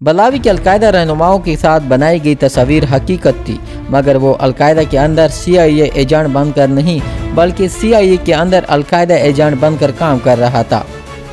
बलावी के अलकायदा रहनुमाओं के साथ बनाई गई तस्वीर हकीकत थी, मगर वो अलकायदा के अंदर CIA एजेंट बनकर नहीं बल्कि CIA के अंदर अलकायदा एजेंट बनकर काम कर रहा था।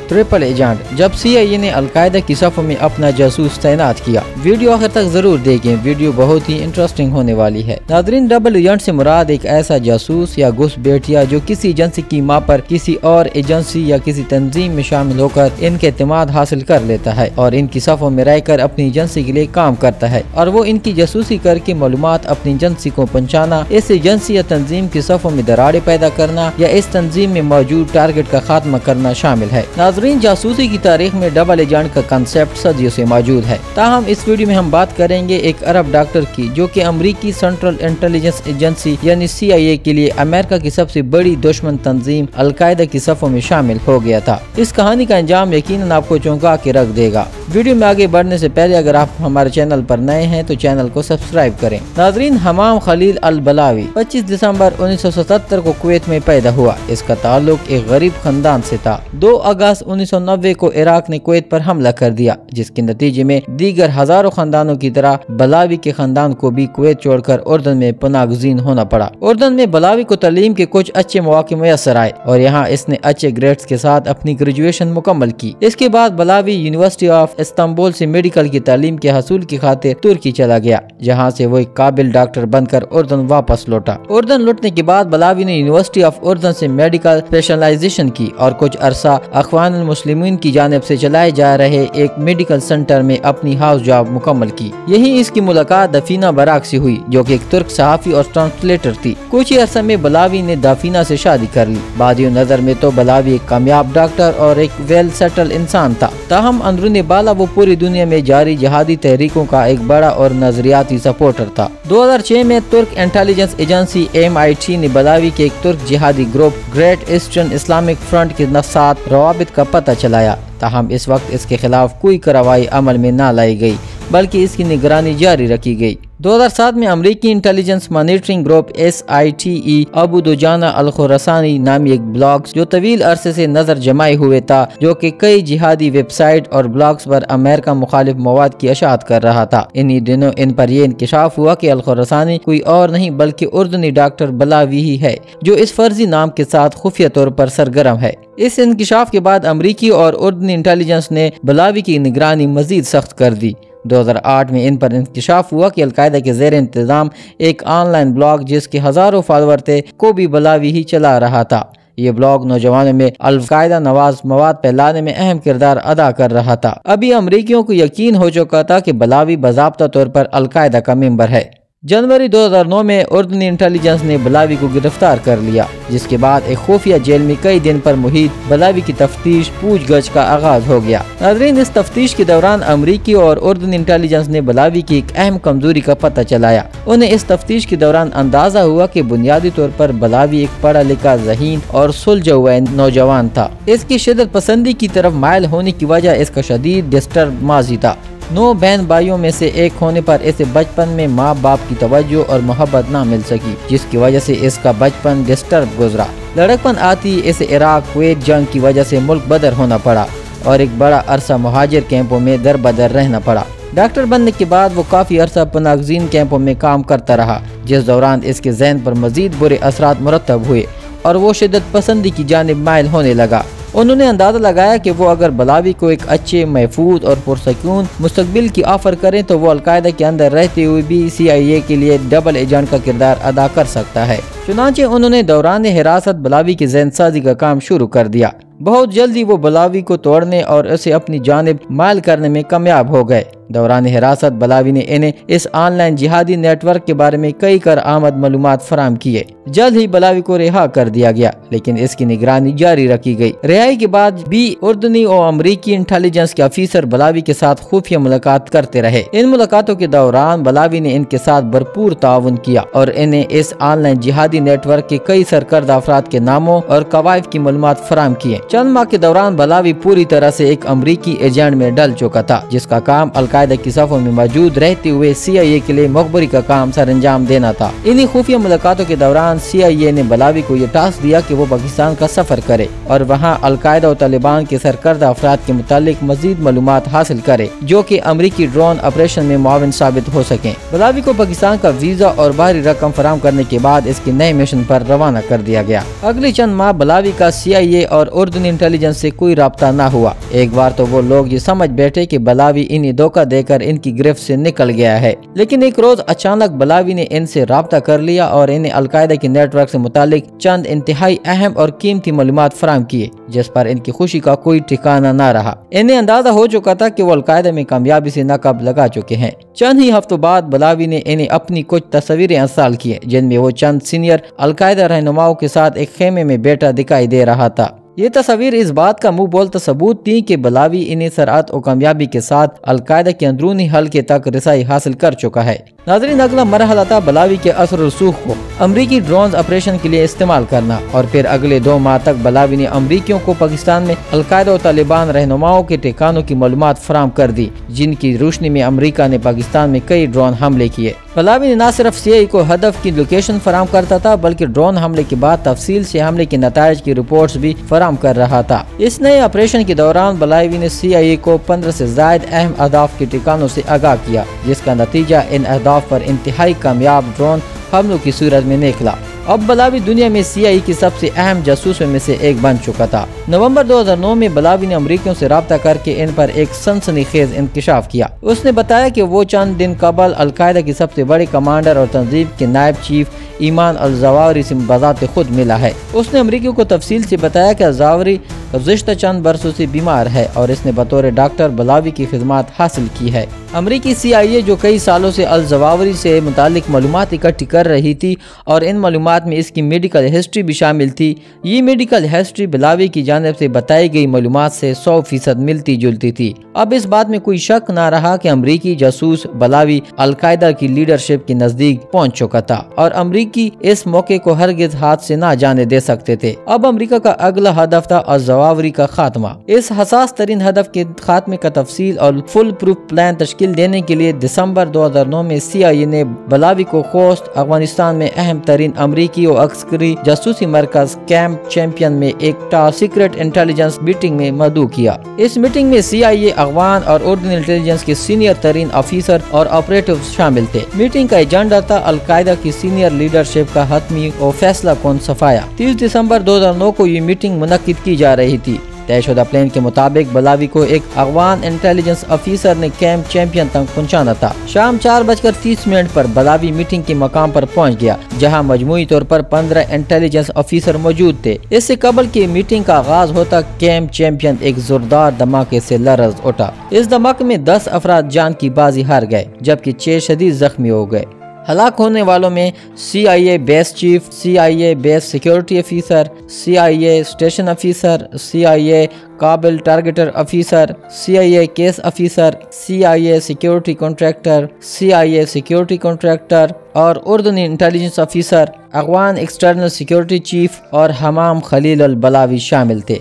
Triple agent. जब CIA ने अलकायदा की सफ़ों में अपना जासूस तैनात किया। वीडियो आखिर तक जरूर देखें, वीडियो बहुत ही इंटरेस्टिंग होने वाली है। नाज़रीन, डबल एजेंट से मुराद एक ऐसा जासूस या घुसपैठिया जो किसी एजेंसी की मां पर किसी और एजेंसी या किसी तंजीम में शामिल होकर इनके एतमाद हासिल कर लेता है और इनकी सफ़ों में रहकर अपनी एजेंसी के लिए काम करता है और वो इनकी जासूसी करके मालूमात अपनी एजेंसी को पहुँचाना, इस एजेंसी या तंजीम की सफ़ों में दरारें पैदा करना या इस तंजीम में मौजूद टारगेट का खात्मा करना शामिल है। नाज़रीन, जासूसी की तारीख में डबल एजेंट का कंसेप्ट सदियों से मौजूद है। ताहम इस वीडियो में हम बात करेंगे एक अरब डॉक्टर की जो कि अमरीकी सेंट्रल इंटेलिजेंस एजेंसी यानी CIA के लिए अमेरिका की सबसे बड़ी दुश्मन तंजीम अलकायदा की सफ़ों में शामिल हो गया था। इस कहानी का अंजाम यकीनन आपको चौंका के रख देगा। वीडियो में आगे बढ़ने से पहले अगर आप हमारे चैनल पर नए हैं तो चैनल को सब्सक्राइब करें। नाज़रीन, हमाम खलील अल बलावी 25 दिसंबर 1977 को कुवैत में पैदा हुआ। इसका ताल्लुक एक गरीब खानदान से था। 2 अगस्त 1990 को इराक ने कुवैत पर हमला कर दिया, जिसके नतीजे में दीगर हजारों खानदानों की तरह बलावी के खानदान को भी कुवैत छोड़कर उर्दन में पनागज़ीन होना पड़ा। उर्दन में बलावी को तालीम के कुछ अच्छे मौके मुयस्सर आए और यहाँ इसने अच्छे ग्रेड्स के साथ अपनी ग्रेजुएशन मुकम्मल की। इसके बाद बलावी यूनिवर्सिटी ऑफ इस्तांबुल से मेडिकल की तालीम के हसूल की खातिर तुर्की चला गया, जहाँ से वो एक काबिल डॉक्टर बनकर उर्दन वापस लौटा। उर्दन लौटने के बाद बलावी ने यूनिवर्सिटी ऑफ उर्दन से मेडिकल स्पेशलाइजेशन की और कुछ अरसा अखवान मुस्लिमीन की जानिब से चलाए जा रहे एक मेडिकल सेंटर में अपनी हाउस जॉब मुकम्मल की। यही इसकी मुलाकात दफीना बराक से हुई, जो कि एक तुर्क सहाफ़ी और ट्रांसलेटर थी। कुछ ही अरसे में बलावी ने दफीना से शादी कर ली। बादियों नजर में तो बलावी एक कामयाब डॉक्टर और एक वेल सेटल इंसान था। ताहम अंदरूनी बाला वो पूरी दुनिया में जारी जिहादी तहरीकों का एक बड़ा और नजरियाती सपोर्टर था। 2006 में तुर्क इंटेलिजेंस एजेंसी MIT ने बलावी के एक तुर्क जिहादी group great eastern Islamic front के साथ रवाबित का पता चलाया। ताहम इस वक्त इसके खिलाफ कोई कार्रवाई अमल में न लाई गई, बल्कि इसकी निगरानी जारी रखी गई। 2007 में अमरीकी intelligence monitoring group SITE Abu Dujana al Khurasani नामी एक ब्लॉग जो तवील अरसे से नजर जमाए हुए था, जो कि कई जिहादी वेबसाइट और ब्लॉग्स पर अमेरिका मुखालिफ मवाद की अशात कर रहा था। इन्हीं दिनों इन पर यह इंकशाफ हुआ कि अल खुरासानी कोई और नहीं बल्कि उर्दनी डॉक्टर बलावी ही है, जो इस फर्जी नाम के साथ खुफिया तौर पर सरगर्म है। इस इंकशाफ के बाद अमरीकी और उर्दनी इंटेलिजेंस ने बलावी की निगरानी मजीद सख्त कर दी। 2008 में इन पर इंकशाफ हुआ कि अलकायदा के ज़ेर इंतज़ाम एक ऑनलाइन ब्लॉग जिसके हजारों फॉलोअर थे को भी बलावी ही चला रहा था। ये ब्लॉग नौजवानों में अलकायदा नवाज मवाद फैलाने में अहम किरदार अदा कर रहा था। अभी अमरीकियों को यकीन हो चुका था कि बलावी बाज़ाब्ता तौर पर अलकायदा का मेंबर है। जनवरी 2009 में उर्दनी इंटेलिजेंस ने बलावी को गिरफ्तार कर लिया, जिसके बाद एक खुफिया जेल में कई दिन पर मुहित बलावी की तफ्तीश पूछगछ का आगाज हो गया। नाज़रीन, इस तफ्तीश के दौरान अमरीकी और उर्दनी इंटेलिजेंस ने बलावी की एक अहम कमजोरी का पता चलाया। उन्हें इस तफ्तीश के दौरान अंदाजा हुआ कि बुनियादी तौर पर बलावी एक पढ़ा लिखा, ज़हीन और सुलझा हुआ नौजवान था। इसकी शिद्दत पसंदी की तरफ मायल होने की वजह इसका शदीद डिस्टर्ब माजी था। 9 बहन भाइयों में से एक होने पर इसे बचपन में माँ बाप की तवज्जो और मोहब्बत न मिल सकी, जिसकी वजह से इसका बचपन डिस्टर्ब गुजरा। लड़कपन आती इसे इराक कुवैत जंग की वजह से मुल्क बदर होना पड़ा और एक बड़ा अरसा मुहाजिर कैंपों में दर बदर रहना पड़ा। डॉक्टर बनने के बाद वो काफी अरसा पनागज़ीन कैंपों में काम करता रहा, जिस दौरान इसके ज़हन पर मजीद बुरे असरात मुरतब हुए और वो शिद्दत पसंदी की जानिब मायल होने लगा। उन्होंने अंदाजा लगाया कि वो अगर बलावी को एक अच्छे, महफूज और पुरसकून मुस्तकबिल की ऑफर करें तो वो अलकायदा के अंदर रहते हुए भी CIA के लिए डबल एजेंट का किरदार अदा कर सकता है। चुनांचे उन्होंने दौरान हिरासत बलावी की ज़हन साजी का काम शुरू कर दिया। बहुत जल्दी वो बलावी को तोड़ने और उसे अपनी जानिब मायल करने में कामयाब हो गए। दौरान हिरासत बलावी ने इन्हें इस ऑनलाइन जिहादी नेटवर्क के बारे में कई कारआमद मालूमात फराहम किए। जल्द ही बलावी को रिहा कर दिया गया, लेकिन इसकी निगरानी जारी रखी गई। रिहाई के बाद भी उर्दनी और अमरीकी इंटेलिजेंस के अफीसर बलावी के साथ खुफिया मुलाकात करते रहे। इन मुलाकातों के दौरान बलावी ने इनके साथ भरपूर ताउन किया और इन्हें इस ऑनलाइन जिहादी नेटवर्क के कई सरकर्दा अफराद के नामों और कवायद की मालूमात फराहम किए। चंद माह के दौरान बलावी पूरी तरह से एक अमरीकी एजेंट में डल चुका था, जिसका काम अलकायदा की सफों में मौजूद रहते हुए CIA के लिए मुखबरी का काम सर अंजाम देना था। इन्हीं खुफिया मुलाकातों के दौरान CIA ने बलावी को ये टास्क दिया कि वो पाकिस्तान का सफर करे और वहाँ अलकायदा और तालिबान के सरकर्दा अफराद के मुतालिक मजीद मालूमात हासिल करे जो कि अमरीकी ड्रोन ऑपरेशन में मुआविन साबित हो सके। बलावी को पाकिस्तान का वीजा और बाहरी रकम फराहम करने के बाद इसके नए मिशन पर रवाना कर दिया गया। अगले चंद माह बलावी का CIA और उर्दूनी इंटेलिजेंस से कोई राब्ता न हुआ। एक बार तो वो लोग ये समझ बैठे कि बलावी इन्हें धोखा देकर इनकी गिरफ्त से निकल गया है, लेकिन एक रोज अचानक बलावी ने इनसे राब्ता कर लिया और इन्हें अलकायदा के नेटवर्क से मुतालिक चंद इंतहाई अहम और कीमती मालूमात फराहम किए, जिस पर इनकी खुशी का कोई ठिकाना न रहा। इन्हें अंदाजा हो चुका था कि वो अलकायदा में कामयाबी से नकाब लगा चुके हैं। चंद ही हफ्तों बाद बलावी ने इन्हें अपनी कुछ तस्वीरें अर्साल किए, जिनमें वो चंद सीनियर अलकायदा रहनुमाओं के साथ एक खेमे में बैठा दिखाई दे रहा था। ये तस्वीर इस बात का मुंह बोलता सबूत थी कि बलावी इन्हें सरअत और कामयाबी के साथ अलकायदा के अंदरूनी हल्के तक रिसाई हासिल कर चुका है। नाज़रीन, अगला मरहला था बलावी के असर रसूख को अमरीकी ड्रोन ऑपरेशन के लिए इस्तेमाल करना, और फिर अगले 2 माह तक बलावी ने अमरीकियों को पाकिस्तान में अलकायदा और तालिबान रहनुमाओं के ठिकानों की मालूमात फराहम कर दी, जिनकी रोशनी में अमरीका ने पाकिस्तान में कई ड्रोन हमले किए। बलावी ने न सिर्फ CIA को हदफ की लोकेशन फराहम करता था, बल्कि ड्रोन हमले के बाद तफसील से हमले के नताइज की रिपोर्ट्स भी फराहम कर रहा था। इस नए ऑपरेशन के दौरान बलावी ने CIA को 15 से ज्यादा अहम अहदाफ के ठिकानों से आगाह किया, जिसका नतीजा इन अहदाफ पर इंतहाई कामयाब ड्रोन हमलों की सूरत में निकला। अब बलावी दुनिया में CIA की सबसे अहम जासूसों में से एक बन चुका था। नवंबर 2009 में बलावी ने अमरीकियों से राब्ता करके इन पर एक सनसनीखेज इंकशाफ किया। उसने बताया कि वो चंद दिन कबल अलकायदा की सबसे बड़े कमांडर और तंजीम के नायब चीफ ईमान अल-जवाहरी से बज़ात खुद मिला है। उसने अमरीकियों को तफसील से बताया कि अल-जवाहरी गुज़िश्ता चंद बरसों से बीमार है और इसने बतौर डॉक्टर बलावी की खिदमत हासिल की है। अमरीकी CIA जो कई सालों से अल-जवाहरी से मुतालिक मालूमात इकट्ठी कर रही थी और इन मालूमात में इसकी मेडिकल हिस्ट्री भी शामिल थी। ये मेडिकल हिस्ट्री बलावी की जानिब से बताई गई मालूमात से 100% मिलती जुलती थी। अब इस बात में कोई शक न रहा कि अमरीकी जासूस बलावी अलकायदा की लीडरशिप के नजदीक पहुंच चुका था और अमरीकी इस मौके को हरगिज हाथ से न जाने दे सकते थे। अब अमरीका का अगला हदफ था अल-जवाहरी का खात्मा। इस हसास तरीन हदफ के खात्मे का तफसील और फुल प्रूफ प्लान तश्कील देने के लिए दिसंबर 2009 में CIA ने बलावी को खोस्त अफगानिस्तान में अहम तरीन अमरीकी और अस्करी जासूसी मरकज कैंप चैंपियन में एक टॉप सीक्रेट इंटेलिजेंस मीटिंग में मदऊ किया। इस मीटिंग में CIA, अफगान और उर्दू इंटेलिजेंस के सीनियर तरीन ऑफिसर और ऑपरेटिव शामिल थे। मीटिंग का एजेंडा था अलकायदा की सीनियर लीडरशिप का हतमी और फैसला कौन सफाया। 30 दिसंबर 2009 को ये मीटिंग मुनक्किद की जा रही थी। तयशुदा प्लान के मुताबिक बलावी को एक अफगान इंटेलिजेंस ऑफिसर ने कैंप चैंपियन तक पहुंचाना था। शाम 4:30 पर बलावी मीटिंग के मकाम पर पहुंच गया, जहां मजमूई तौर पर 15 इंटेलिजेंस ऑफिसर मौजूद थे। इससे कबल की मीटिंग का आगाज होता कैंप चैंपियन एक जोरदार धमाके से लरज उठा। इस धमाके में 10 अफराद जान की बाजी हार गए, जबकि 6 शदीद जख्मी हो गए। हलाक होने वालों में CIA base chief, CIA base security officer, CIA station officer, CIA Kabul targeter officer, CIA case officer, CIA security contractor, CIA security contractor और उर्दू intelligence officer, Afghan external security chief और हमाम खलील अल बलावी शामिल थे।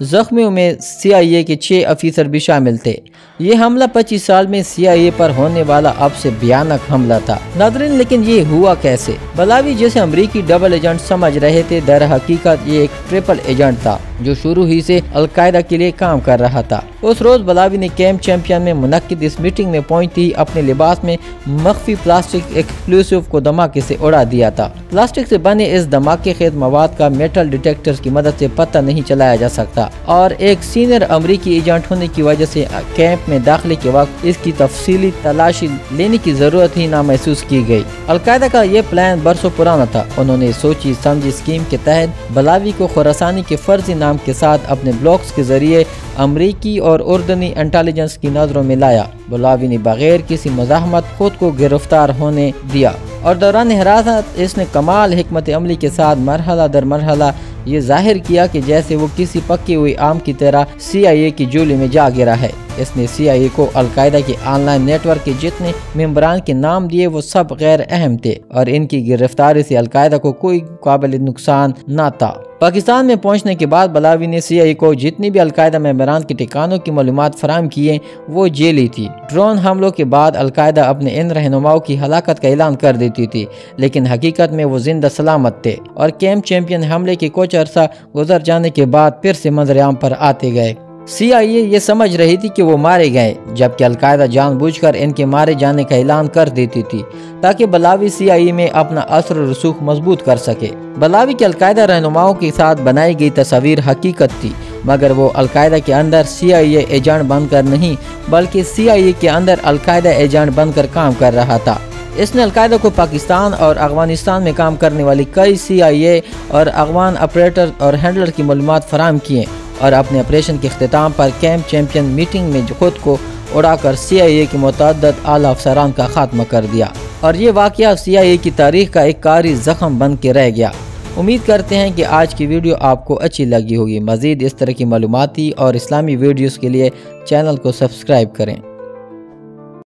जख्मियों में CIA के 6 ऑफिसर भी शामिल थे। ये हमला 25 साल में CIA पर होने वाला अब से भयानक हमला था। नाज़रीन, लेकिन ये हुआ कैसे? बलावी जैसे अमरीकी डबल एजेंट समझ रहे थे, दर हकीकत ये एक ट्रिपल एजेंट था जो शुरू ही से अलकायदा के लिए काम कर रहा था। उस रोज बलावी ने कैंप चैंपियन में मुनक्किद इस मीटिंग में पहुंचते ही अपने लिबास में मख्फी प्लास्टिक एक्सप्लोसिव को धमाके से उड़ा दिया था। प्लास्टिक से बने इस धमाके खेज मवाद का मेटल डिटेक्टर्स की मदद से पता नहीं चलाया जा सकता और एक सीनियर अमरीकी एजेंट होने की वजह से कैंप में दाखिले के वक्त इसकी तफसीली तलाशी लेने की जरूरत ही ना महसूस की गई। अलकायदा का ये प्लान बरसों पुराना था। उन्होंने सोची समझी स्कीम के तहत बलावी को खुरासानी के फर्जी नाम के साथ अपने ब्लॉक्स के जरिए अमरीकी और उर्दनी इंटेलिजेंस की नजरों में लाया। बलावी ने बगैर किसी मज़ाहमत खुद को गिरफ्तार होने दिया और दौरान हिरासत इसने कमाल हिकमत अमली के साथ मरहला दर मरहला ये जाहिर किया कि जैसे वो किसी पक्की हुई आम की तरह CIA की जोली में जा गिरा है। اس نے CIA کو القاعدہ کے آن لائن نیٹ ورک کے جتنے ممبران کے نام دیے وہ سب غیر اہم تھے اور ان کی گرفتاری سے القاعدہ کو کوئی قابل نقصان نہ تھا۔ پاکستان میں پہنچنے کے بعد بلاوی نے CIA کو جتنی بھی القاعدہ ممبران کے ٹھکانوں کی معلومات فراہم کیے وہ جیلی تھی۔ ڈرون حملوں کے بعد القاعدہ اپنے ان رہنماؤں کی ہلاکت کا اعلان کر دیتی تھی، لیکن حقیقت میں وہ زندہ سلامت تھے اور کیمپ چیمپئن حملے کے کچھ عرصہ گزر جانے کے بعد پھر سے منظر عام پر آتے گئے۔ CIA یہ سمجھ رہی تھی کہ وہ مارے گئے، جبکہ القاعدہ جان بوجھ کر ان کے مارے جانے کا اعلان کر دیتی تھی تاکہ بلاوی CIA میں اپنا اثر و رسوخ مضبوط کر سکے۔ بلاوی کے القاعدہ رہنماؤں کے ساتھ بنائی گئی تصاویر حقیقت تھی، مگر وہ القاعدہ کے اندر CIA ایجنٹ بن کر نہیں بلکہ CIA کے اندر القاعدہ ایجنٹ بن کر کام کر رہا تھا۔ اس نے القاعدہ کو پاکستان اور افغانستان میں کام کرنے والی کئی CIA اور افغان آپریٹر اور ہینڈلر کی معلومات فراہم کیے اور اپنے آپریشن کے اختتام پر کیمپ چیمپئن میٹنگ میں خود کو اڑا کر CIA کے متعدد اعلی افسران کا خاتمہ کر دیا، اور یہ واقعہ CIA کی تاریخ کا ایک کاری زخم بن کے رہ گیا۔ امید کرتے ہیں کہ آج کی ویڈیو آپ کو اچھی لگی ہوگی۔ مزید اس طرح کی معلوماتی اور اسلامی ویڈیوز کے لیے چینل کو سبسکرائب کریں۔